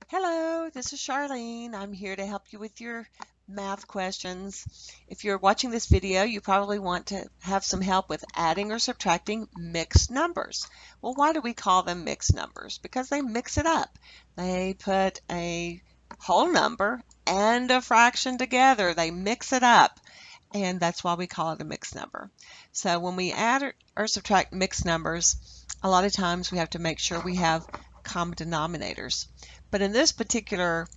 Hello, this is Charlene. I'm here to help you with your math questions. If you're watching this video, you probably want to have some help with adding or subtracting mixed numbers. Well, why do we call them mixed numbers? Because they mix it up. They put a whole number and a fraction together. They mix it up, and that's why we call it a mixed number. So when we add or subtract mixed numbers, a lot of times we have to make sure we have common denominators. But in this particular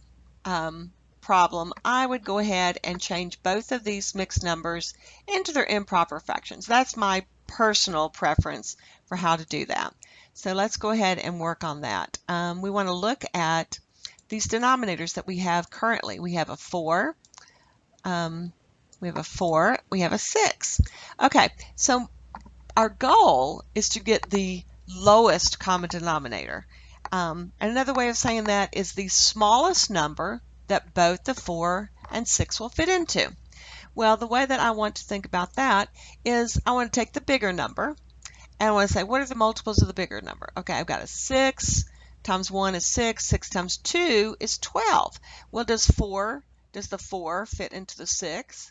problem, I would go ahead and change both of these mixed numbers into their improper fractions. That's my personal preference for how to do that. So let's go ahead and work on that. We want to look at these denominators that we have currently. We have a 4, we have a 4, we have a 6. Okay, so our goal is to get the lowest common denominator. And another way of saying that is the smallest number that both the 4 and 6 will fit into. Well, the way that I want to think about that is I want to take the bigger number and I want to say, what are the multiples of the bigger number? Okay, I've got a 6 times 1 is 6, 6 times 2 is 12. Well, does the 4 fit into the 6?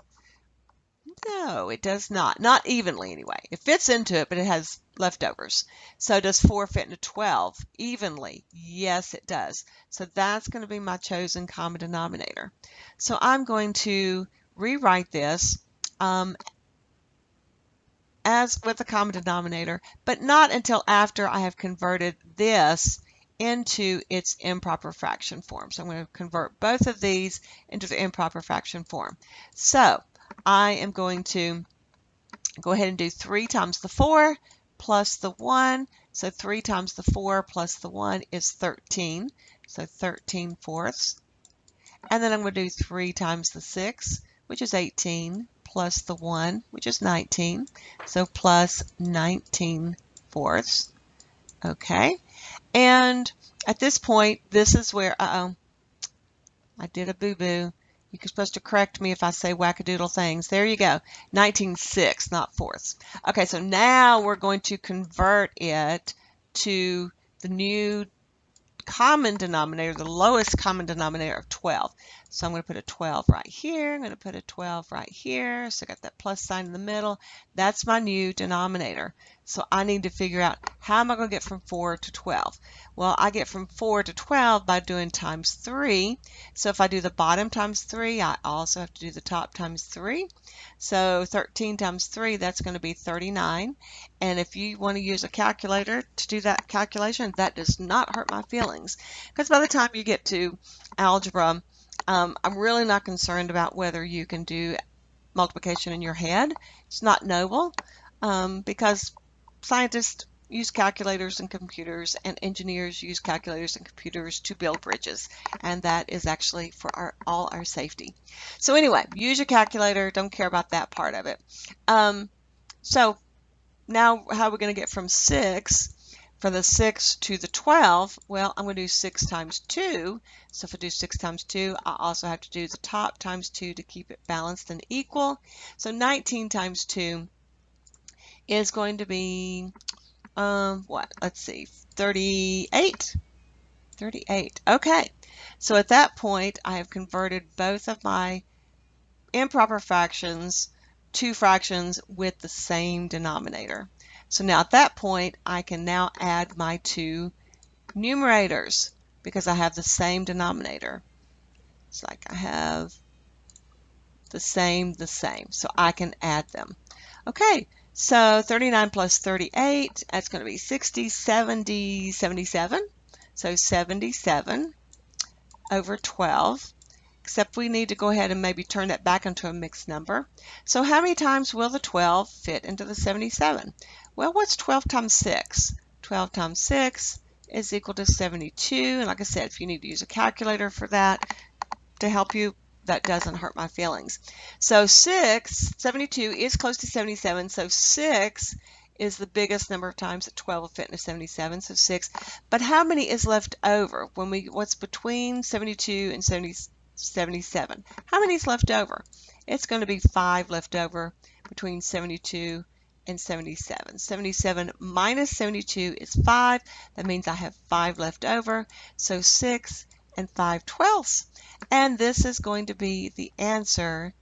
No, it does not. Not evenly, anyway. It fits into it, but it has leftovers. So does 4 fit into 12 evenly? Yes, it does. So that's going to be my chosen common denominator. So I'm going to rewrite this as with the common denominator, but not until after I have converted this into its improper fraction form. So I'm going to convert both of these into the improper fraction form. So I am going to go ahead and do 3 times the 4 plus the 1. So 3 times the 4 plus the 1 is 13. So 13 fourths. And then I'm going to do 3 times the 6, which is 18, plus the 1, which is 19. So plus 19 fourths. Okay. And at this point, this is where, I did a boo-boo. You're supposed to correct me if I say wackadoodle things. There you go. 19/6, not fourths. Okay, so now we're going to convert it to the new common denominator, the lowest common denominator of 12. So I'm going to put a 12 right here. I'm going to put a 12 right here. So I got that plus sign in the middle. That's my new denominator. So I need to figure out how am I going to get from 4 to 12? Well, I get from 4 to 12 by doing times 3. So if I do the bottom times 3, I also have to do the top times 3. So 13 times 3, that's going to be 39. And if you want to use a calculator to do that calculation, that does not hurt my feelings. Because by the time you get to algebra, I'm really not concerned about whether you can do multiplication in your head. It's not noble because scientists use calculators and computers, and engineers use calculators and computers to build bridges, and that is actually for all our safety. So anyway, use your calculator. Don't care about that part of it. So now how are we going to get from 6 from the 6 to the 12? Well, I'm going to do 6 times 2. So if I do 6 times 2, I also have to do the top times 2 to keep it balanced and equal. So 19 times 2 is going to be, let's see, 38. 38. Okay. So at that point, I have converted both of my improper fractions to fractions with the same denominator. So now at that point, I can now add my two numerators because I have the same denominator. It's like I have the same. So I can add them. Okay, so 39 plus 38, that's going to be 60, 70, 77. So 77 over 12. Except we need to go ahead and maybe turn that back into a mixed number. So how many times will the 12 fit into the 77? Well, what's 12 times 6? 12 times 6 is equal to 72. And like I said, if you need to use a calculator for that to help you, that doesn't hurt my feelings. So 72 is close to 77. So 6 is the biggest number of times that 12 will fit into 77, so 6. But how many is left over? What's between 72 and 77? How many is left over? It's going to be 5 left over between 72 and 77. 77 minus 72 is 5. That means I have 5 left over. So 6 5/12. And this is going to be the answer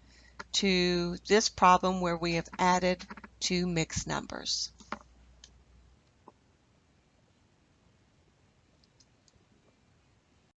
to this problem where we have added two mixed numbers.